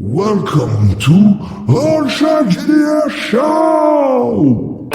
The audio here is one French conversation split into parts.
Welcome to All Shark GDS Show!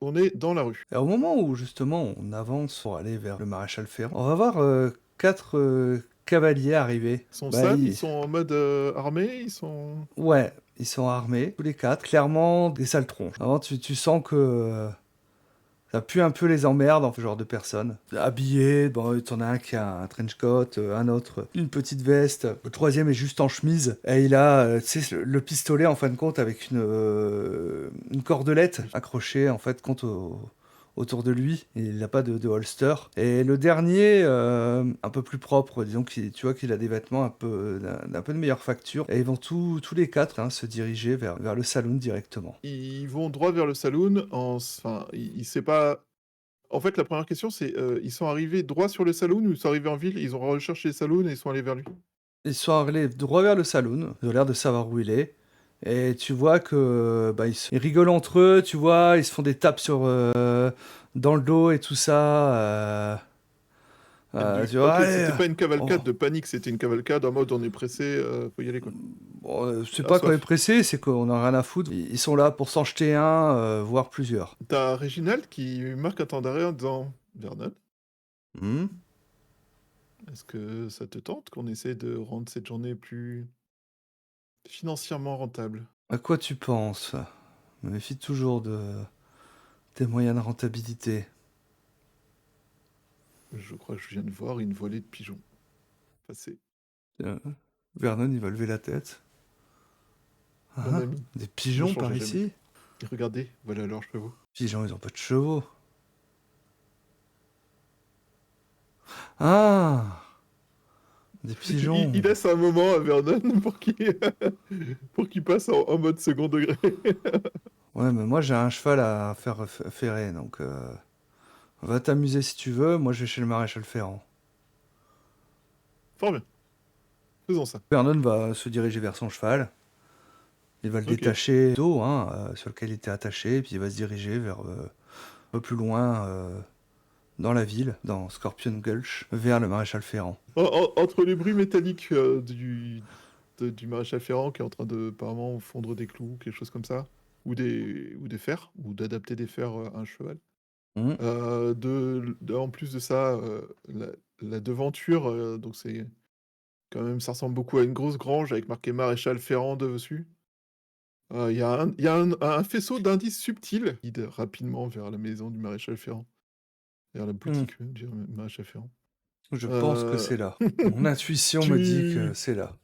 On est dans la rue. Et au moment où justement on avance pour aller vers le maréchal Ferrand, on va voir quatre cavaliers arriver. Ils sont Bah, sales, ils sont en mode armé, ils sont... Ouais, ils sont armés, tous les quatre, clairement des sales tronches. Vraiment, tu sens que ça pue un peu les emmerdes en ce genre de personnes. Habillés, bon, t'en as un qui a un trench coat, un autre une petite veste, le troisième est juste en chemise, et il a, tu sais, le pistolet en fin de compte avec une cordelette accrochée en fait contre autour de lui, et il n'a pas de holster. Et le dernier, un peu plus propre, disons, tu vois qu'il a des vêtements d'un peu de meilleure facture, et ils vont tous les quatre hein, se diriger vers le saloon directement. Ils vont droit vers le saloon, enfin, il sait pas... En fait, la première question, c'est, ils sont arrivés droit sur le saloon ou ils sont arrivés en ville, ils ont recherché le saloon et ils sont allés vers lui? Ils sont allés droit vers le saloon, ils ont l'air de savoir où il est. Et tu vois que bah, ils rigolent entre eux, tu vois, ils se font des tapes dans le dos et tout ça. Tu vois, Ok, allez, c'était pas une cavalcade oh. de panique, c'était une cavalcade en mode on est pressé, faut y aller quoi. Bon, c'est À pas qu'on est soif. pressé, c'est qu'on a rien à foutre. Ils sont là pour s'en jeter un, voire plusieurs. T'as Réginald qui marque un temps d'arrêt en disant Vernon, Hmm. est-ce que ça te tente qu'on essaie de rendre cette journée plus financièrement rentable? À quoi tu penses? Je me méfie toujours des moyens de rentabilité. Je crois que je viens de voir une volée de pigeons passer. Euh, Vernon, il va lever la tête. Mon Ah, ami, des ne pigeons par changez jamais. ici? Et regardez, voilà leurs chevaux. Pigeons, ils ont pas de chevaux. Ah, des pigeons. Il laisse un moment à Vernon pour qu'il pour qu'il passe en mode second degré. Ouais, mais moi j'ai un cheval à faire ferrer, donc va t'amuser si tu veux. Moi je vais chez le maréchal Ferrand. Fort bien, faisons ça. Vernon va se diriger vers son cheval. Il va le Ok. détacher du dos hein, sur lequel il était attaché, et puis il va se diriger vers un peu plus loin dans la ville, dans Scorpion Gulch, vers le maréchal Ferrand. Entre les bruits métalliques du maréchal Ferrand qui est en train de apparemment fondre des clous, quelque chose comme ça, ou des fers, ou d'adapter des fers à un cheval. Hmm. En plus de ça, la devanture, donc c'est quand même, ça ressemble beaucoup à une grosse grange avec marqué maréchal Ferrand dessus. Il y a un faisceau d'indices subtils qui guide rapidement vers la maison du maréchal Ferrand. Vers la Mmh. boutique, du maréchal Ferrand. Je pense que Heu, c'est là. Mon intuition me dit que tu c'est là.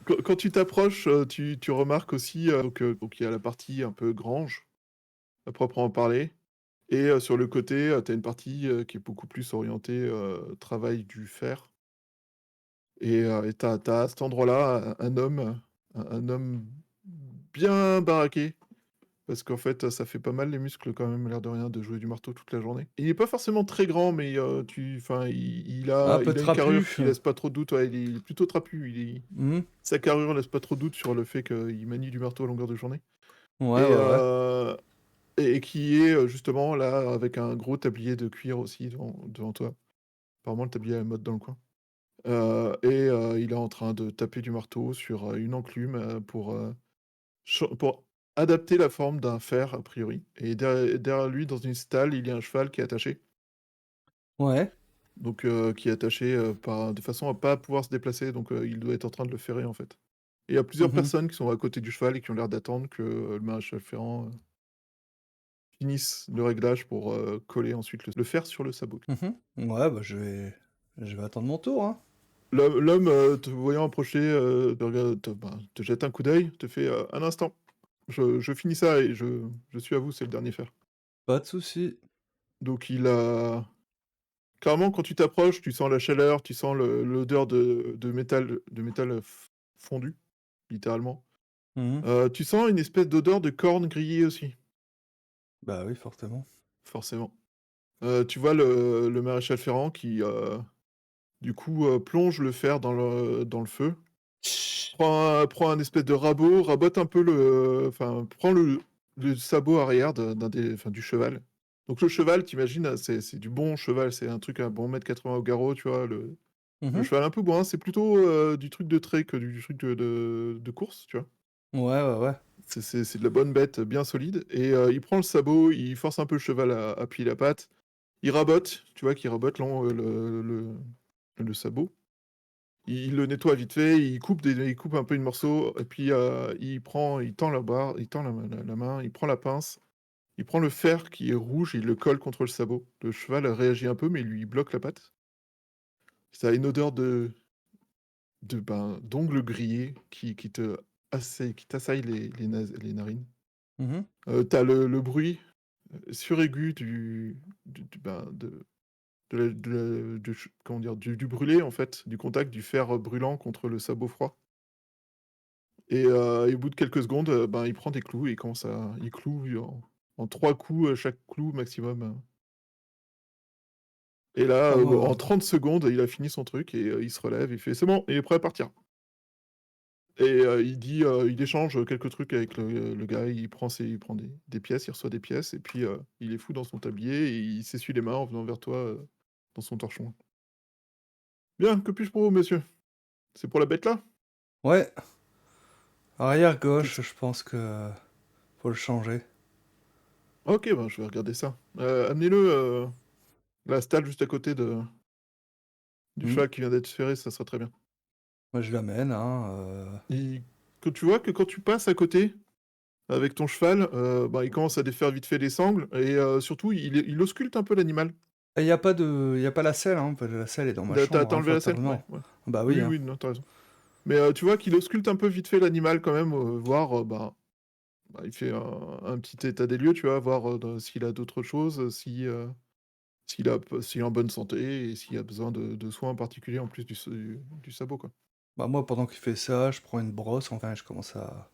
quand tu t'approches, tu remarques aussi, donc il y a la partie un peu grange, à proprement parler et sur le côté, tu as une partie, qui est beaucoup plus orientée, travail du fer et tu as à cet endroit-là un homme, un homme bien baraqué. Parce qu'en fait, ça fait pas mal les muscles quand même, l'air de rien, de jouer du marteau toute la journée. Il est pas forcément très grand, mais enfin, Un peu il a une carrure trapu. qui laisse pas trop de doute, ouais, il est plutôt trapu. Mmh. Sa carrure laisse pas trop de doute sur le fait qu'il manie du marteau à longueur de journée Ouais, et ouais, ouais. qui est, justement là, avec un gros tablier de cuir aussi devant toi. Apparemment, le tablier à la mode dans le coin. Il est en train de taper du marteau sur, une enclume, pour adapter la forme d'un fer, a priori et derrière lui, dans une stalle, il y a un cheval qui est attaché, Ouais. donc qui est attaché, de façon à pas pouvoir se déplacer, donc il doit être en train de le ferrer, en fait et il y a plusieurs Mmh. personnes qui sont à côté du cheval et qui ont l'air d'attendre que, le maréchal Ferrand, finisse le réglage pour, coller ensuite le fer sur le sabot. Mmh. Ouais, bah, je vais attendre mon tour, hein. L'homme, te voyant approcher, te jette un coup d'œil, te fait: «Un instant, je finis ça et je suis à vous, c'est le dernier fer». Pas de souci. Donc il a clairement, quand tu t'approches, tu sens la chaleur, tu sens l'odeur de métal, fondu, littéralement. Mmh. Tu sens une espèce d'odeur de corne grillée aussi, Bah, oui, fortement. forcément. Tu vois le maréchal Ferrand qui, du coup, plonge le fer dans le feu, prend un espèce de rabot, rabote un peu enfin, prend le sabot arrière du cheval. Donc le cheval, tu imagines, c'est du bon cheval, c'est un truc à bon 1,80 m au garrot, tu vois? Le Mmh. cheval un peu bourrin, c'est plutôt, du truc de trait que du truc de course, tu vois? Ouais, ouais, ouais. C'est de la bonne bête bien solide et il prend le sabot, il force un peu le cheval à plier la patte. Il rabote, tu vois qu'il rabote le sabot. Il le nettoie vite fait, il coupe un peu une morceau et puis, il tend la barre, il tend la main, il prend la pince, il prend le fer qui est rouge, il le colle contre le sabot. Le cheval réagit un peu, mais il lui bloque la patte. Ça a une odeur d'ongles grillés qui t'assaille les narines. Mmh. Tu le bruit, suraigu du ben, de ch comment dire? Du brûlé, en fait, du contact du fer, brûlant contre le sabot froid et au bout de quelques secondes, il prend des clous et il cloue en 3 coups, chaque clou maximum, et là, Ah en bah, 30 secondes, il a fini son truc et il se relève, il fait: «C'est bon, il est prêt à partir». Et il échange quelques trucs avec le gars, il prend des pièces, il reçoit des pièces et puis, il les fout dans son tablier et il s'essuie les mains en venant vers toi, dans son torchon. «Bien, que puis-je pour vous, monsieur? C'est pour la bête là?» ouais, arrière «Qu'est-ce» gauche, je pense que faut le changer. «OK, ben, je vais regarder ça. Amenez-le, la stalle juste à côté du Mmh. cheval qui vient d'être ferré, ça sera très bien». Moi, je l'amène, hein, Il Que tu vois que quand tu passes à côté avec ton cheval, il commence à défaire vite fait les sangles et surtout il ausculte un peu l'animal. et il y a pas la selle, hein, la selle est dans ma Tu chambre, hein, enlevé la selle? Ouais, fatalement. ouais. Bah, oui, Oui, hein. oui, non, tu raison. Mais tu vois qu'il ausculte un peu vite fait l'animal quand même, voir, il fait un petit état des lieux, tu vois? Voir, s'il a d'autres choses, s'il est en bonne santé et s'il a besoin de soins particuliers en plus du sabot, quoi. Bah, moi, pendant qu'il fait ça, je prends une brosse, enfin, je commence à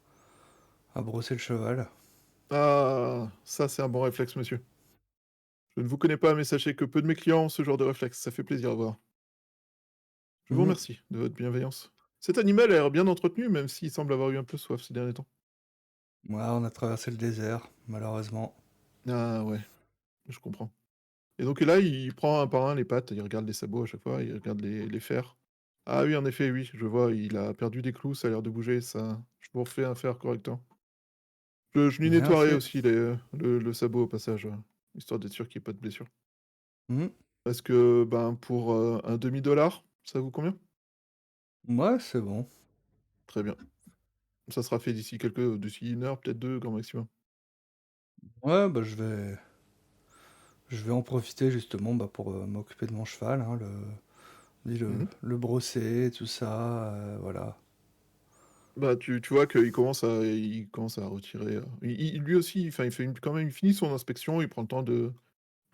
brosser le cheval. Ah! Ça, c'est un bon réflexe, monsieur. Je ne vous connais pas, mais sachez que peu de mes clients ont ce genre de réflexe, ça fait plaisir à voir. Je vous Mmh. remercie de votre bienveillance. Cet animal a l'air bien entretenu, même s'il semble avoir eu un peu soif ces derniers temps. Ouais, on a traversé le désert, malheureusement. Ah ouais, je comprends. Et donc là, il prend un par un les pattes, il regarde les sabots à chaque fois, il regarde les fers. Ah oui, en effet, oui, je vois, il a perdu des clous, ça a l'air de bouger, ça. Je vous refais un fer correctement. Je lui Bien nettoierai fait. aussi le sabot au passage, histoire d'être sûr qu'il y ait pas de blessure. Mmh. Parce que, pour, un demi-dollar, ça vous convient? Mouais, c'est bon. Très bien. Ça sera fait d'ici 1 heure, peut-être 2 grand maximum. Ouais, bah, Je vais en profiter justement bah, pour m'occuper de mon cheval, hein, Mmh. le brosser, tout ça, voilà. Bah, tu vois qu'il commence à retirer, lui aussi, enfin, il fait quand même il finit son inspection, il prend le temps de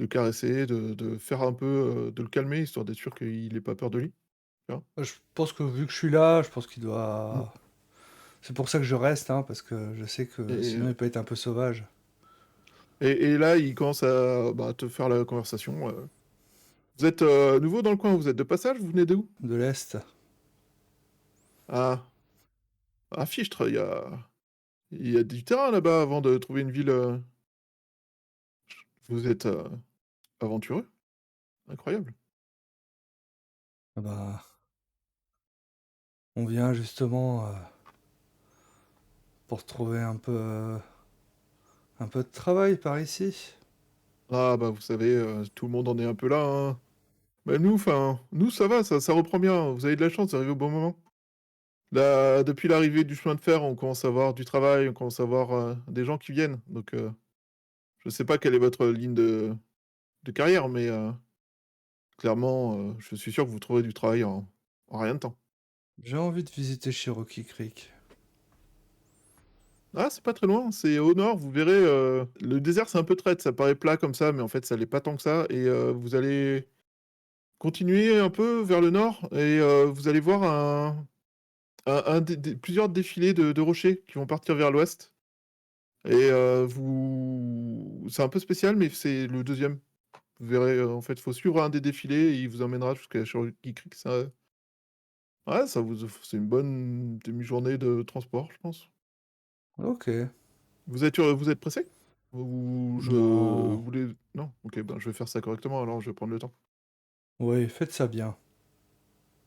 caresser, de faire un peu, de le calmer, histoire d'être sûr qu'il ait pas peur de lui, tu vois? Je pense que vu que je suis là, je pense qu'il Mmh. doit. C'est pour ça que je reste, hein, parce que je sais que et sinon il peut être un peu sauvage. et là, il commence à, bah, te faire la conversation, Vous êtes, nouveau dans le coin? Vous êtes de passage? Vous venez d'où? De l'Est. Ah, à Fichtre, il y a du terrain là-bas avant de trouver une ville, vous êtes, aventureux, incroyable. Ah bah, on vient justement pour trouver un peu de travail par ici. Ah bah, vous savez, tout le monde en est un peu là, hein. Bah, nous, enfin, nous ça va, ça reprend bien, vous avez de la chance, vous arrivez au bon moment. Là, depuis l'arrivée du chemin de fer, on commence à avoir du travail, on commence à avoir, des gens qui viennent, donc je sais pas quelle est votre ligne de carrière, mais clairement, je suis sûr que vous trouverez du travail en rien de temps. J'ai envie de visiter Cherokee Creek. Ah, c'est pas très loin, c'est au nord, vous verrez, le désert, c'est un peu traître, ça paraît plat comme ça, mais en fait, ça l'est pas tant que ça et vous allez continuer un peu vers le nord et vous allez voir un plusieurs défilés de rochers qui vont partir vers l'ouest et vous c'est un peu spécial, mais c'est le deuxième. Vous verrez, en fait, faut suivre un des défilés et il vous emmènera jusqu'à Cherokee Creek, ça ouais, ça vous c'est une bonne demi-journée de transport, je pense. Ok. Vous êtes pressé? Ou Non. vous voulez non? OK, ben, je vais faire ça correctement alors, je vais prendre le temps. Oui, faites ça bien.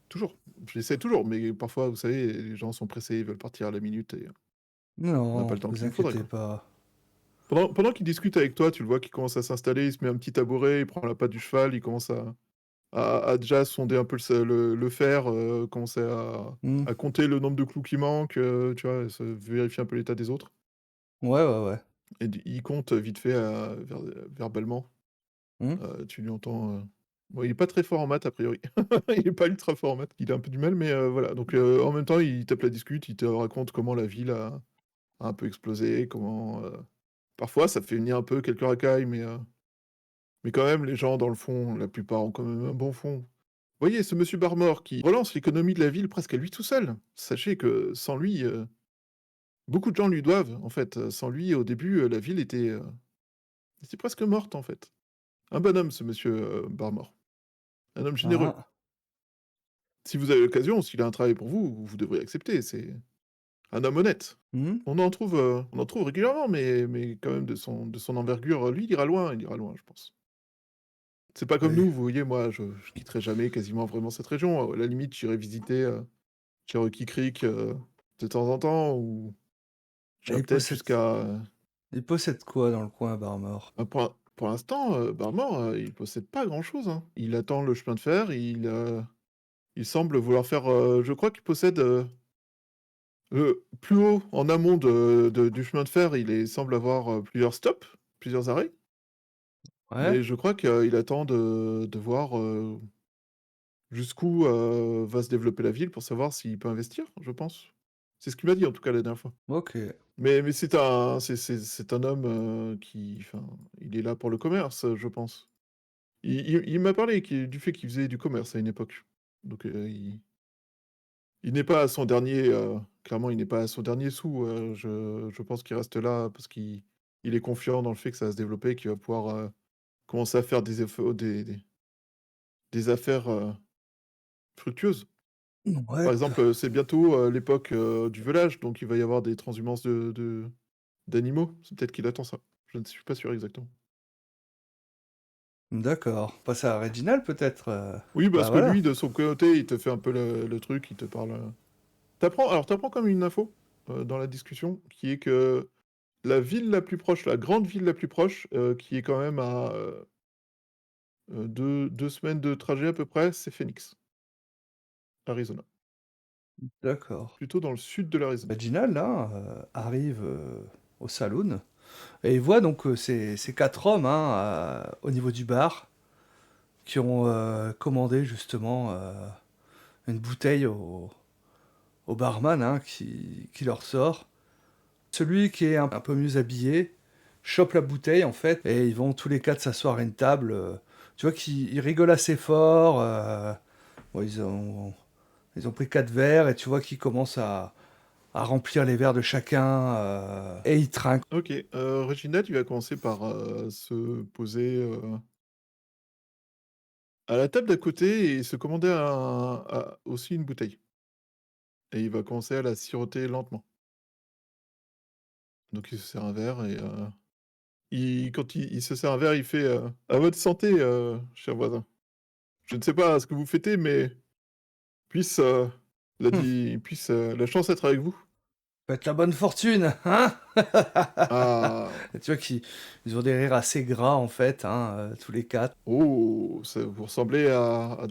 Toujours, j'essaie toujours, mais parfois, vous savez, les gens sont pressés, ils veulent partir à la minute et on n'a pas Non, le temps vous qu'il nous faudrait, inquiétez quoi. pas. Pendant qu'il discute avec toi, tu le vois qui commence à s'installer, il se met un petit tabouret, il prend la patte du cheval, il commence à déjà sonder un peu le fer, commencer Hmm. à compter le nombre de clous qui manquent, tu vois? Se vérifier un peu l'état des autres Ouais, ouais, ouais. et il compte vite fait, verbalement. Hmm. Tu lui entends, bon, il est pas très fort en maths a priori. Il est pas ultra fort en maths, il a un peu du mal, mais voilà, donc en même temps, il tape la discute, il te raconte comment la ville a un peu explosé, comment, parfois ça fait venir un peu quelques racailles, mais quand même les gens dans le fond, la plupart ont quand même un bon fond. Vous voyez ce monsieur Barmore qui relance l'économie de la ville presque à lui tout seul. Sachez que sans lui, beaucoup de gens lui doivent en fait, sans lui au début, la ville était presque morte en fait. Un bonhomme ce monsieur, Barmore, un homme généreux. Ah. Si vous avez l'occasion, s'il a un travail pour vous, vous devrez accepter, c'est un homme honnête. Hmm. On en trouve régulièrement, mais quand même de son envergure, lui, il ira loin, je pense. C'est pas comme Oui. nous, vous voyez, moi, je quitterai jamais quasiment vraiment cette région. À la limite, j'irai visiter, Cherokee Creek, de temps en temps ou Et j'irai peut-être jusqu'à, il possède quoi dans le coin, Barmore? pour l'instant, Barmore, il possède pas grand-chose, hein. Il attend le chemin de fer, il semble vouloir faire, je crois qu'il possède, plus haut, en amont du chemin de fer, il semble avoir, plusieurs stops, plusieurs arrêts Ouais? et je crois qu'il attend de voir, jusqu'où, va se développer la ville pour savoir s'il peut investir, je pense. C'est ce qu'il m'a dit en tout cas la dernière fois. Ok. Mais c'est un homme, qui enfin, il est là pour le commerce, je pense. Il m'a parlé du fait qu'il faisait du commerce à une époque. Donc, il n'est pas à son dernier, clairement, il n'est pas à son dernier sou, je pense qu'il reste là parce qu'il est confiant dans le fait que ça va se développer, qu'il va pouvoir, commencer à faire des affaires, fructueuses. Par Ouais. exemple, c'est bientôt, l'époque, du velage, donc il va y avoir des transhumances d'animaux. C'est peut-être qu'il attend ça. Je ne suis pas sûr exactement. D'accord. Passer à Reginald peut-être. Oui, Bah parce que voilà. lui, de son côté, il te fait un peu le truc, il te parle, tu apprends comme une info, dans la discussion, qui est que la ville la plus proche, la grande ville la plus proche, qui est quand même à, 2 semaines de trajet à peu près, c'est Phoenix, Arizona. D'accord. Plutôt dans le sud de l'Arizona. Reginald, là, arrive au saloon. Et il voit donc ces quatre hommes hein, au niveau du bar qui ont commandé justement une bouteille au barman hein, qui leur sort. Celui qui est un peu mieux habillé chope la bouteille en fait et ils vont tous les quatre s'asseoir à une table. Tu vois qu'ils ils rigolent assez fort. Bon, ils ont pris quatre verres et tu vois qu'ils commencent à remplir les verres de chacun et ils trinquent. Ok, Reginald, il va commencer par se poser à la table d'à côté et se commander aussi une bouteille. Et il va commencer à la siroter lentement. Donc il se sert un verre et quand il se sert un verre, il fait à votre santé, cher voisin. Je ne sais pas ce que vous fêtez, mais puisse, puisse la chance être avec vous. Faites la bonne fortune, hein. Ah, Et tu vois qu'ils ils ont des rires assez gras en fait, hein, tous les quatre. oh, vous ressemblez à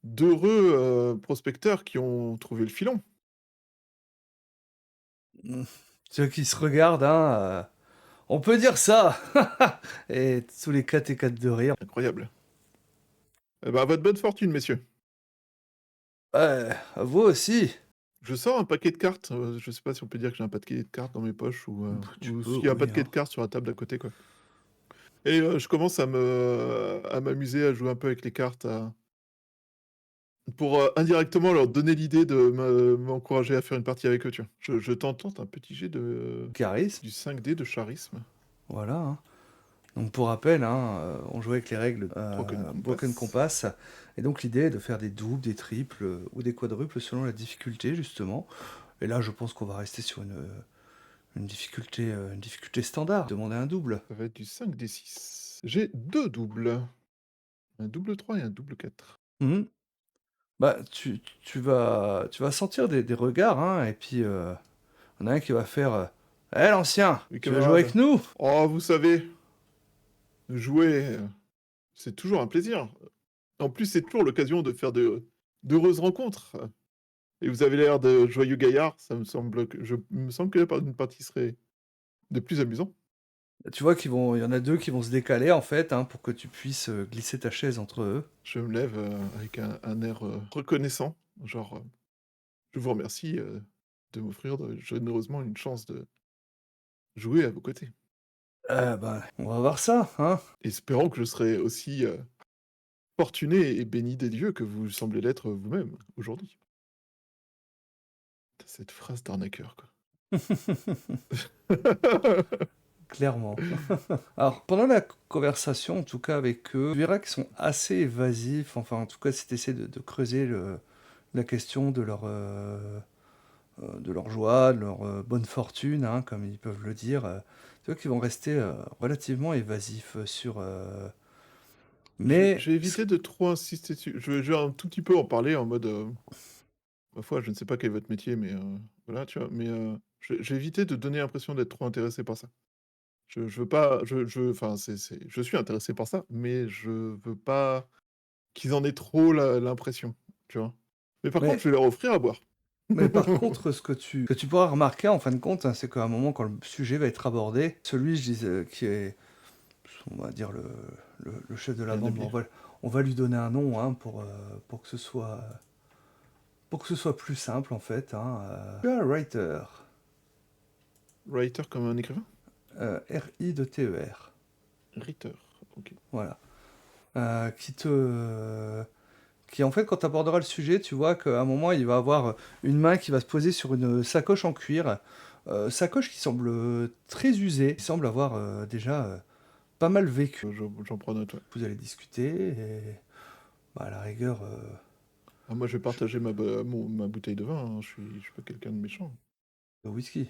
d'heureux prospecteurs qui ont trouvé le filon. Mm. Tu vois qu'ils se regardent, hein. On peut dire ça. Et tous les quatre éclatent de rire. Incroyable. Eh ben, à votre bonne fortune, messieurs. Ouais, à vous aussi. Je sors un paquet de cartes. Je sais pas si on peut dire que j'ai un paquet de cartes dans mes poches Tu ou peux, s'il y a un oui, paquet hein. de cartes sur la table d'à côté, quoi. Et je commence à m'amuser à jouer un peu avec les cartes, pour indirectement leur donner l'idée de m'encourager à faire une partie avec eux, tu vois. Je tente un petit jet Charisme, du 5D de charisme. voilà, hein. Donc pour rappel, hein, on jouait avec les règles Broken Broken Compass. Compass. Et donc l'idée est de faire des doubles, des triples ou des quadruples selon la difficulté justement. Et là je pense qu'on va rester sur une difficulté standard. Demander un double. Ça va être du 5D6. J'ai 2 doubles. Un double 3 et un double 4. Mhm. Bah tu vas sentir des regards, hein, et puis on a un qui va faire Eh l'ancien, Oui, tu veux jouer avec camarade. nous? Oh, vous savez, jouer, c'est toujours un plaisir. En plus, c'est toujours l'occasion de faire d'heureuses rencontres. Et vous avez l'air de joyeux gaillard, ça me semble il me semble que une partie serait de plus amusant. Tu vois il y en a deux qui vont se décaler en fait, hein, pour que tu puisses glisser ta chaise entre eux. Je me lève avec un air reconnaissant, genre je vous remercie de m'offrir généreusement une chance de jouer à vos côtés, Ben, on va voir ça, hein. espérant que je serai aussi fortuné et béni des dieux que vous semblez l'être vous-même aujourd'hui. Cette phrase d'arnaqueur, quoi. Clairement. Alors, pendant la conversation, en tout cas avec eux, tu verras qu'ils sont assez évasifs. Enfin, en tout cas, si tu essaies de creuser la question de leur joie, de leur bonne fortune, hein, comme ils peuvent le dire, tu vois qu'ils vont rester relativement évasifs sur... Mais... J'ai évité de trop insister dessus. Je vais un tout petit peu en parler en mode, ma foi, je ne sais pas quel est votre métier, mais voilà, tu vois? Mais j'ai évité de donner l'impression d'être trop intéressé par ça. Je veux pas enfin, je suis intéressé par ça, mais je veux pas qu'ils en aient trop l'impression, tu vois? Mais par contre, mais je vais leur offrir à boire. Mais par contre, ce que tu pourras remarquer en fin de compte, hein, c'est qu'à un moment, quand le sujet va être abordé, celui, je dis, qui est, on va dire, le chef de la Un bande, bon, habile. on va lui donner un nom hein, pour que ce soit plus simple en fait. Hein, un writer, Writer comme un écrivain? R-I-T-E-R, Writer, OK. voilà. Qui en fait, quand tu aborderas le sujet, tu vois qu'à un moment, il va avoir une main qui va se poser sur une sacoche en cuir. Sacoche qui semble très usée, qui semble avoir déjà pas mal vécu. J'en prends note, ouais. Vous allez discuter et bah, à la rigueur, Ah, moi, je vais partager ma bouteille de vin, hein, je suis pas quelqu'un de méchant. le whisky.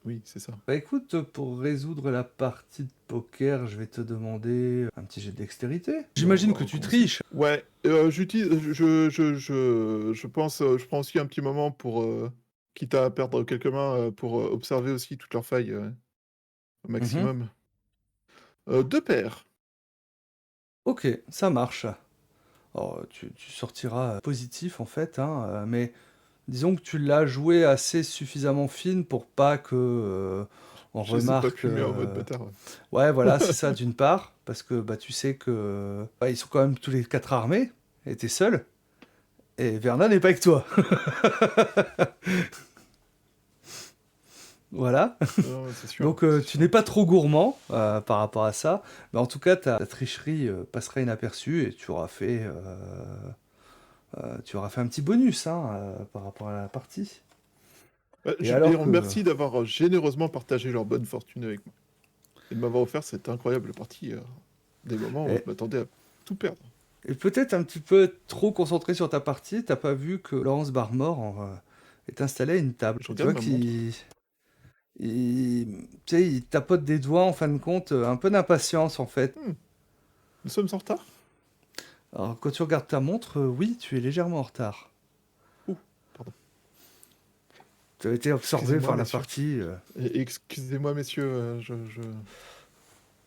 Oui, c'est ça. Bah écoute, pour résoudre la partie de poker, je vais te demander un petit jet de dextérité. J'imagine On va que tu recommencer. triches. Ouais, j'utilise je pense, je prends aussi un petit moment pour, quitte à perdre quelques mains, pour, observer aussi toutes leurs failles, au Mhm. maximum. 2 paires. Ok, ça marche. Alors, tu sortiras positif en fait, hein, mais disons que tu l'as joué assez suffisamment fine pour pas que on Je les ai pas remarque. fumés en mode bâtard. Ouais. Ouais, voilà, c'est ça, d'une part, parce que bah, tu sais que bah, ils sont quand même tous les quatre armés, et t'es seul, et Verna n'est pas avec toi. Voilà. Non, c'est sûr. Donc C'est tu sûr. n'es pas trop gourmand par rapport à ça, mais en tout cas ta tricherie passera inaperçue et tu auras fait un petit bonus hein, par rapport à la partie. Et Je les alors que remercie d'avoir généreusement partagé leur bonne fortune avec moi. Et de m'avoir offert cette incroyable partie. Des moments où je et, m'attendais à tout perdre. et peut-être un petit peu trop concentré sur ta partie, t'as pas vu que Laurence Barmore est installé à une table. Je Et tu regarde vois ma montre. tu sais, il tapote des doigts en fin de compte, un peu d'impatience en fait. Hmm, nous sommes en retard? Alors quand tu regardes ta montre, oui, tu es légèrement en retard. Ouh, pardon. Tu as été absorbé Excusez-moi, par la messieurs. partie. Excusez-moi, messieurs.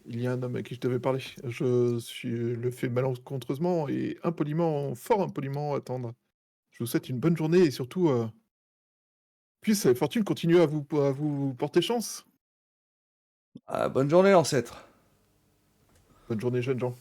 Il y a un homme à qui je devais parler. Je suis le fait malencontreusement et impoliment, fort impoliment attendre. Je vous souhaite une bonne journée et surtout, puisse la fortune continuer à vous porter chance. Ah, bonne journée, l'ancêtre. Bonne journée, jeunes gens.